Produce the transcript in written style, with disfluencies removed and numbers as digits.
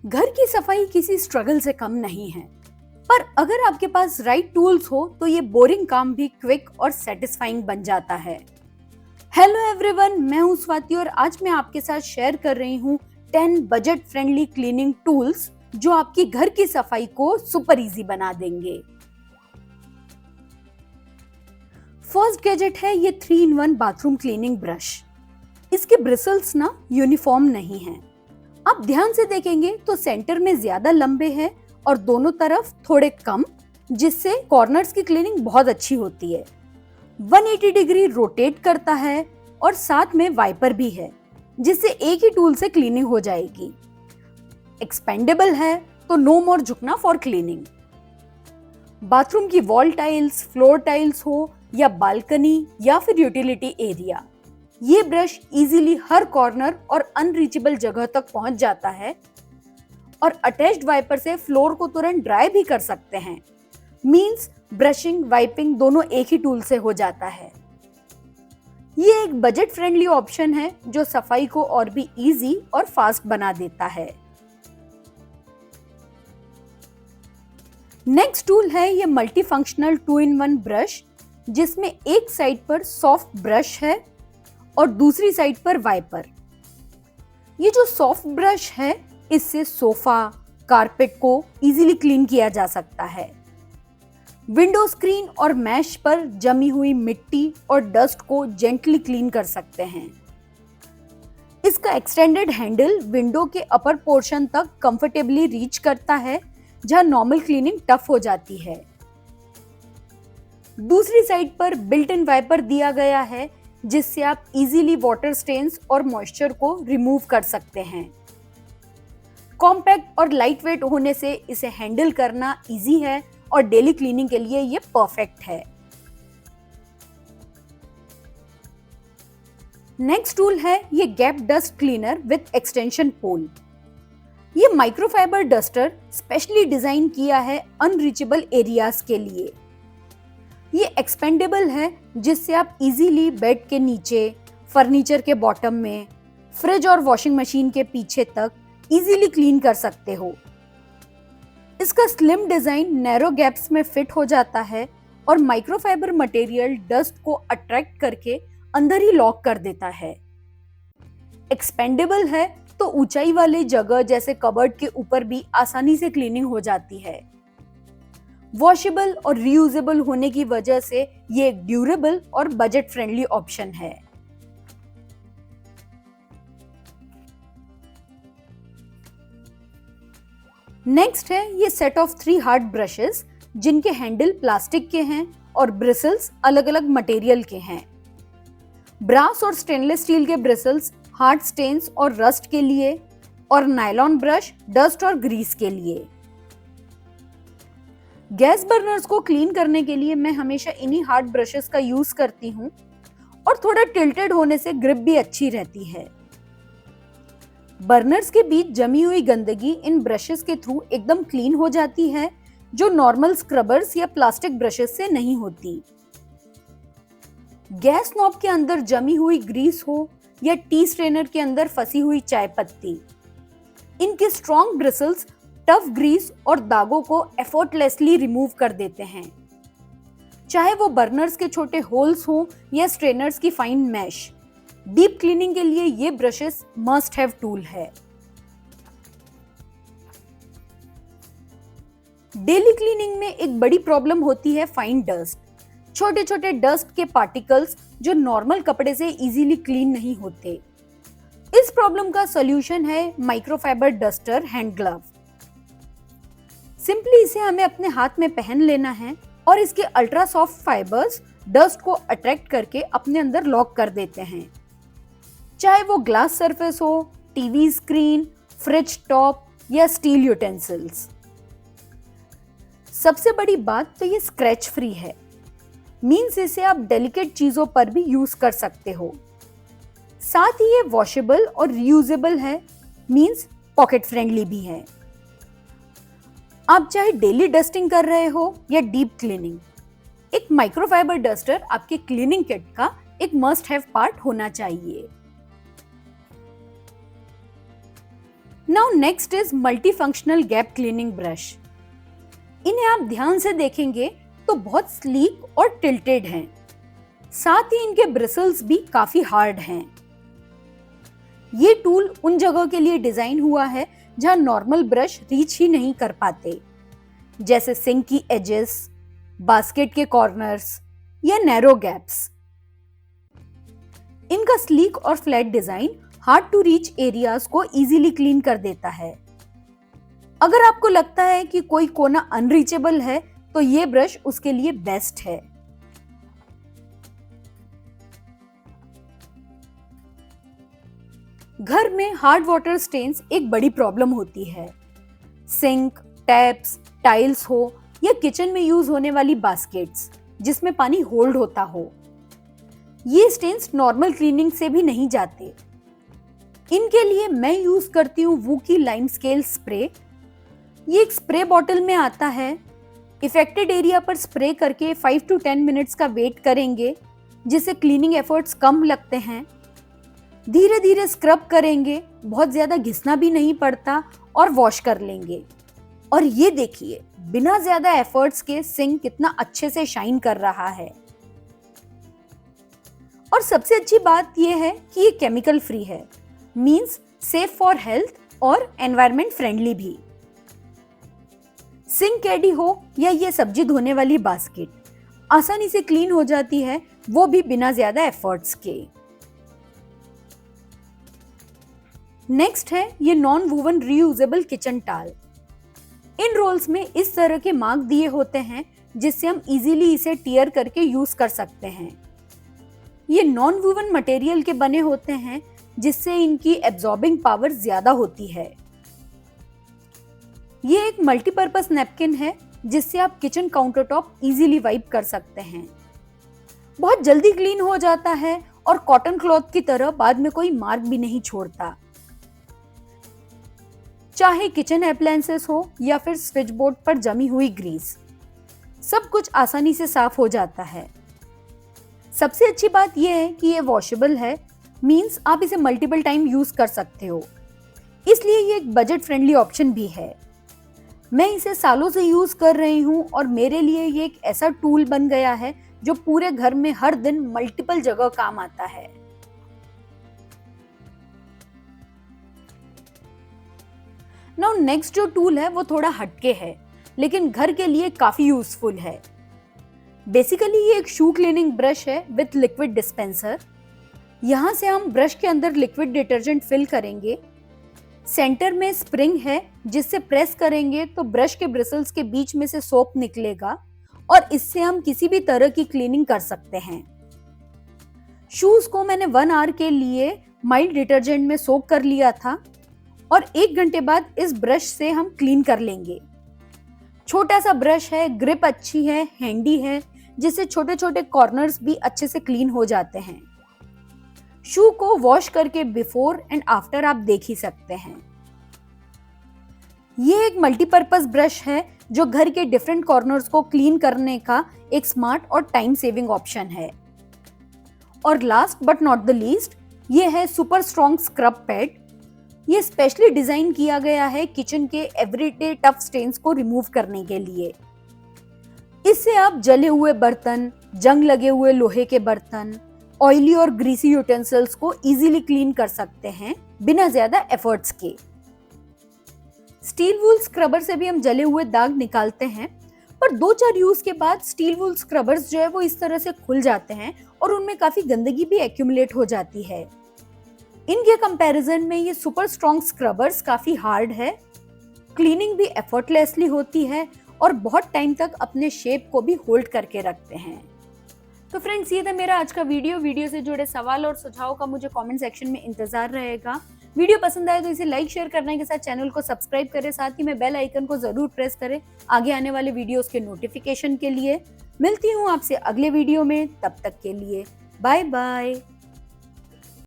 घर की सफाई किसी स्ट्रगल से कम नहीं है, पर अगर आपके पास राइट टूल्स हो तो ये बोरिंग काम भी क्विक और सेटिस्फाइंग बन जाता है। हेलो एवरीवन, मैं हूं स्वाति और आज मैं आपके साथ शेयर कर रही हूं 10 बजट फ्रेंडली क्लीनिंग टूल्स जो आपकी घर की सफाई को सुपर इजी बना देंगे। फर्स्ट गैजेट है ये 3-in-1 बाथरूम क्लीनिंग ब्रश। इसके ब्रिसल्स ना यूनिफॉर्म नहीं हैं। आप ध्यान से देखेंगे तो सेंटर में ज्यादा लंबे हैं और दोनों तरफ थोड़े कम, जिससे कॉर्नर्स की क्लीनिंग बहुत अच्छी होती है। 180 डिग्री रोटेट करता है और साथ में वाइपर भी है, जिससे एक ही टूल से क्लीनिंग हो जाएगी। एक्सपेंडेबल है तो नो मोर झुकना फॉर क्लीनिंग। बाथरूम की वॉल टाइल्स, फ्लोर टाइल्स हो या बालकनी या फिर यूटिलिटी एरिया, ये ब्रश इजीली हर कॉर्नर और अनरीचेबल जगह तक पहुंच जाता है और अटैच्ड वाइपर से फ्लोर को तुरंत ड्राई भी कर सकते हैं। मींस ब्रशिंग वाइपिंग दोनों एक ही टूल से हो जाता है। ये एक बजट फ्रेंडली ऑप्शन है जो सफाई को और भी इजी और फास्ट बना देता है। नेक्स्ट टूल है ये मल्टी फंक्शनल 2-in-1 ब्रश, जिसमें एक साइड पर सॉफ्ट ब्रश है और दूसरी साइड पर वाइपर। ये जो सॉफ्ट ब्रश है, इससे सोफा, कारपेट को इजीली क्लीन किया जा सकता है। विंडो स्क्रीन और मैश पर जमी हुई मिट्टी और डस्ट को जेंटली क्लीन कर सकते हैं। इसका एक्सटेंडेड हैंडल विंडो के अपर पोर्शन तक कंफर्टेबली रीच करता है, जहां नॉर्मल क्लीनिंग टफ हो जाती है। दूसरी साइड पर बिल्ट इन वाइपर दिया गया है, जिससे आप इजीली वाटर स्टेन्स और मॉइस्चर को रिमूव कर सकते हैं। कॉम्पैक्ट और लाइट वेट होने से इसे हैंडल करना इजी है और डेली क्लीनिंग के लिए ये परफेक्ट है। नेक्स्ट टूल है ये gap dust cleaner with extension pole. ये माइक्रोफाइबर डस्टर स्पेशली डिजाइन किया है अनरीचेबल एरियाज के लिए। ये एक्सपेंडेबल है, जिससे आप इजीली बेड के नीचे, फर्नीचर के बॉटम में, फ्रिज और वॉशिंग मशीन के पीछे तक इजीली क्लीन कर सकते हो। इसका स्लिम डिजाइन नैरो गैप्स में फिट हो जाता है और माइक्रोफाइबर मटेरियल डस्ट को अट्रैक्ट करके अंदर ही लॉक कर देता है। एक्सपेंडेबल है तो ऊंचाई वाली जगह जैसे कबर्ड के ऊपर भी आसानी से क्लीनिंग हो जाती है। वॉशेबल और रीयूजेबल होने की वजह से ये एक ड्यूरेबल और बजट फ्रेंडली ऑप्शन है। नेक्स्ट है ये सेट ऑफ 3 हार्ड ब्रशेस, जिनके हैंडल प्लास्टिक के हैं और ब्रिसल्स अलग अलग मटेरियल के हैं। ब्रास और स्टेनलेस स्टील के ब्रिसल्स हार्ड स्टेन्स और रस्ट के लिए, और नायलॉन ब्रश डस्ट और ग्रीस के लिए। गैस बर्नर्स को क्लीन करने के लिए मैं हमेशा इन्हीं हार्ड ब्रशेस का यूज करती हूँ और थोड़ा टिल्टेड होने से ग्रिप भी अच्छी रहती है। बर्नर्स के बीच जमी हुई गंदगी इन ब्रशेस के थ्रू एकदम क्लीन हो जाती है, जो नॉर्मल स्क्रबर्स या प्लास्टिक ब्रशेस से नहीं होती। गैस नॉब के अंदर जमी हुई ग्रीस हो या टी स्ट्रेनर के अंदर फंसी हुई चाय पत्ती, इनके स्ट्रॉन्ग ब्रिसल्स टफ ग्रीस और दागों को एफर्टलेसली रिमूव कर देते हैं। चाहे वो बर्नर्स के छोटे होल्स हो या स्ट्रेनर्स की फाइन मैश, डीप क्लीनिंग के लिए ये ब्रशेस मस्ट हैव टूल है। डेली क्लीनिंग में एक बड़ी प्रॉब्लम होती है फाइन डस्ट, छोटे छोटे डस्ट के पार्टिकल्स जो नॉर्मल कपड़े से इजीली क्लीन नहीं होते। इस प्रॉब्लम का सॉल्यूशन है microfibre duster hand glove. Simply इसे हमें अपने हाथ में पहन लेना है और इसके अल्ट्रा सॉफ्ट फाइबर्स डस्ट को अट्रैक्ट करके अपने अंदर लॉक कर देते हैं। चाहे वो ग्लास सरफेस हो, टीवी स्क्रीन, फ्रिज टॉप या स्टील यूटेंसिल्स। सबसे बड़ी बात तो ये स्क्रैच फ्री है, मींस इसे आप डेलिकेट चीजों पर भी यूज कर सकते हो। साथ ही ये वॉशेबल और रीयूजेबल है, मींस पॉकेट फ्रेंडली भी है। आप चाहे डेली डस्टिंग कर रहे हो या डीप क्लीनिंग, एक माइक्रोफाइबर डस्टर आपके क्लीनिंग किट का एक मस्ट हैव पार्ट होना चाहिए। Now next is multi functional gap cleaning brush. इन्हें आप ध्यान से देखेंगे तो बहुत स्लीक और टिल्टेड हैं। साथ ही इनके ब्रिसल्स भी काफी हार्ड हैं। ये टूल उन जगह के लिए डिजाइन हुआ है जहां नॉर्मल ब्रश रीच ही नहीं कर पाते, जैसे सिंक की एजेस, बास्केट के कॉर्नर्स या नैरो गैप्स। इनका स्लीक और flat design hard to reach areas को इजीली क्लीन कर देता है। अगर आपको लगता है कि कोई कोना अनरीचेबल है तो ये ब्रश उसके लिए बेस्ट है। घर में हार्ड वाटर स्टेन्स एक बड़ी प्रॉब्लम होती है। सिंक, टैप्स, टाइल्स हो या किचन में यूज होने वाली बास्केट्स जिसमें पानी होल्ड होता हो, ये स्टेन्स नॉर्मल क्लीनिंग से भी नहीं जाते। इनके लिए मैं यूज करती हूँ वूकी लाइम स्केल स्प्रे। ये एक स्प्रे बॉटल में आता है। इफेक्टेड एरिया पर स्प्रे करके 5 to 10 मिनट्स का वेट करेंगे, जिससे क्लीनिंग एफर्ट्स कम लगते हैं। धीरे धीरे स्क्रब करेंगे, बहुत ज्यादा घिसना भी नहीं पड़ता, और वॉश कर लेंगे। और ये देखिए, बिना ज्यादा एफर्ट्स के सिंक कितना अच्छे से शाइन कर रहा है। और सबसे अच्छी बात यह है कि ये केमिकल फ्री है, मींस सेफ फॉर हेल्थ और एनवायरनमेंट फ्रेंडली भी। सिंक कैडी हो या ये सब्जी धोने वाली बास्केट आसानी से क्लीन हो जाती है, वो भी बिना ज्यादा एफर्ट्स के। नेक्स्ट है ये नॉन वूवन रीयूजेबल किचन टाल। इन रोल्स में इस तरह के मार्क दिए होते हैं जिससे हम इजीली इसे टियर करके यूज कर सकते हैं। ये नॉन वूवन मटेरियल के बने होते हैं जिससे इनकी एब्जॉर्बिंग पावर ज्यादा होती है। ये एक मल्टीपर्पस नैपकिन है जिससे आप kitchen counter top easily wipe कर सकते हैं। बहुत जल्दी क्लीन हो जाता है और कॉटन क्लॉथ की तरह बाद में कोई मार्क भी नहीं छोड़ता। चाहे किचन अप्लायंसेस हो या फिर स्विच बोर्ड पर जमी हुई ग्रीस, सब कुछ आसानी से साफ हो जाता है। सबसे अच्छी बात यह है कि ये वॉशेबल है, मींस आप इसे मल्टीपल टाइम यूज कर सकते हो, इसलिए ये एक बजट फ्रेंडली ऑप्शन भी है। मैं इसे सालों से यूज कर रही हूँ और मेरे लिए ये एक ऐसा टूल बन गया है जो पूरे घर में हर दिन मल्टीपल जगह काम आता है। नाउ नेक्स्ट जो टूल है वो थोड़ा हटके है, लेकिन घर के लिए काफी यूजफुल है। बेसिकली ये एक शू क्लीनिंग ब्रश है विथ लिक्विड डिस्पेंसर। यहाँ से हम ब्रश के अंदर लिक्विड डिटर्जेंट फिल करेंगे। सेंटर में स्प्रिंग है जिससे प्रेस करेंगे तो ब्रश के ब्रिसल्स के बीच में से सोप निकलेगा और इससे हम किसी भी तरह की क्लीनिंग कर सकते हैं। शूज को मैंने 1 आवर के लिए माइल्ड डिटर्जेंट में सोक कर लिया था और 1 घंटे बाद इस ब्रश से हम क्लीन कर लेंगे। छोटा सा ब्रश है, ग्रिप अच्छी है, हैंडी है, जिससे छोटे छोटे कॉर्नर्स भी अच्छे से क्लीन हो जाते हैं। शू को वॉश करके बिफोर एंड आफ्टर आप देख ही सकते हैं। ये एक मल्टीपर्पस ब्रश है जो घर के डिफरेंट कॉर्नर्स को क्लीन करने का एक स्मार्ट और टाइम सेविंग ऑप्शन है। और last but not the least, ये है सुपर स्ट्रॉन्ग स्क्रब पैड। ये स्पेशली डिजाइन किया गया है किचन के एवरीडे टफ स्टेन्स को रिमूव करने के लिए। इससे आप जले हुए बर्तन, जंग लगे हुए लोहे के बर्तन, ऑयली और ग्रीसी यूटेंसिल्स को इजीली क्लीन कर सकते हैं बिना ज्यादा एफर्ट्स के। स्टील वूल स्क्रबर से भी हम जले हुए दाग निकालते हैं, पर 2-4 यूज के बाद स्टील वूल स्क्रबर्स जो है वो इस तरह से खुल जाते हैं और उनमें काफी गंदगी भी एक्यूमुलेट हो जाती है। इनके कंपैरिजन में ये सुपर स्ट्रॉन्ग स्क्रबर्स काफी हार्ड है, क्लीनिंग भी एफर्टलेसली होती है और बहुत टाइम तक अपने शेप को भी होल्ड करके रखते हैं। तो फ्रेंड्स, ये था मेरा आज का वीडियो से जुड़े सवाल और सुझाव का मुझे कमेंट सेक्शन में इंतजार रहेगा। वीडियो पसंद आए तो इसे लाइक शेयर करने के साथ चैनल को सब्सक्राइब करें, साथ ही में बेल आइकन को जरूर प्रेस करें आगे आने वाले वीडियोस के नोटिफिकेशन के लिए। मिलती हूँ आपसे अगले वीडियो में, तब तक के लिए बाय बाय।